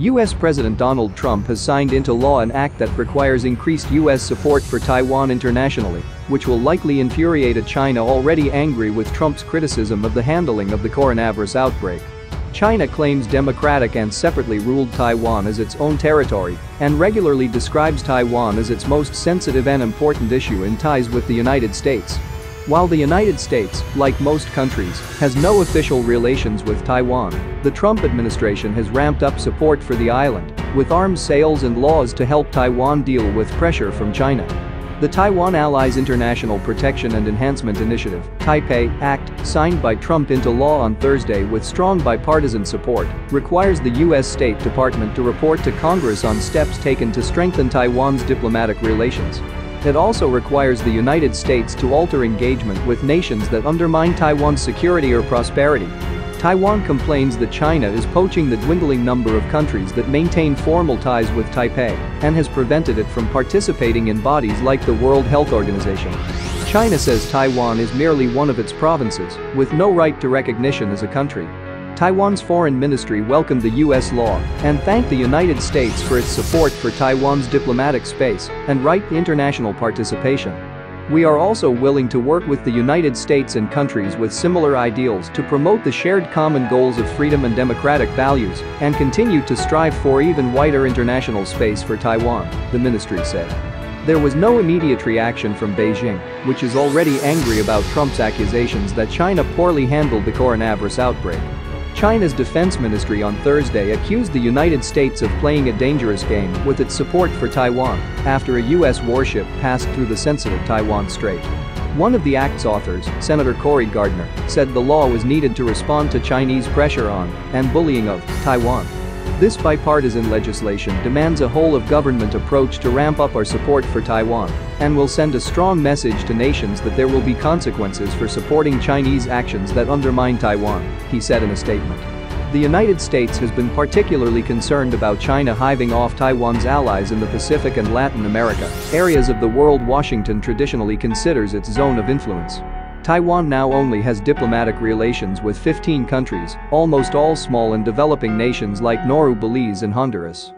U.S. President Donald Trump has signed into law an act that requires increased U.S. support for Taiwan internationally, which will likely infuriate a China already angry with Trump's criticism of the handling of the coronavirus outbreak. China claims democratic and separately ruled Taiwan as its own territory and regularly describes Taiwan as its most sensitive and important issue in ties with the United States. While the United States, like most countries, has no official relations with Taiwan, the Trump administration has ramped up support for the island, with arms sales and laws to help Taiwan deal with pressure from China. The Taiwan Allies International Protection and Enhancement Initiative (TAIPEI) Act, signed by Trump into law on Thursday with strong bipartisan support, requires the U.S. State Department to report to Congress on steps taken to strengthen Taiwan's diplomatic relations. It also requires the United States to alter engagement with nations that undermine Taiwan's security or prosperity. Taiwan complains that China is poaching the dwindling number of countries that maintain formal ties with Taipei and has prevented it from participating in bodies like the World Health Organization. China says Taiwan is merely one of its provinces, with no right to recognition as a country. Taiwan's foreign ministry welcomed the U.S. law and thanked the United States for its support for Taiwan's diplomatic space and right to international participation. "We are also willing to work with the United States and countries with similar ideals to promote the shared common goals of freedom and democratic values and continue to strive for even wider international space for Taiwan," the ministry said. There was no immediate reaction from Beijing, which is already angry about Trump's accusations that China poorly handled the coronavirus outbreak. China's defense ministry on Thursday accused the United States of playing a dangerous game with its support for Taiwan after a U.S. warship passed through the sensitive Taiwan Strait. One of the act's authors, Senator Cory Gardner, said the law was needed to respond to Chinese pressure on and bullying of Taiwan. This bipartisan legislation demands a whole-of-government approach to ramp up our support for Taiwan and will send a strong message to nations that there will be consequences for supporting Chinese actions that undermine Taiwan, he said in a statement. The United States has been particularly concerned about China hiving off Taiwan's allies in the Pacific and Latin America, areas of the world Washington traditionally considers its zone of influence. Taiwan now only has diplomatic relations with 15 countries, almost all small and developing nations like Nauru, Belize and Honduras.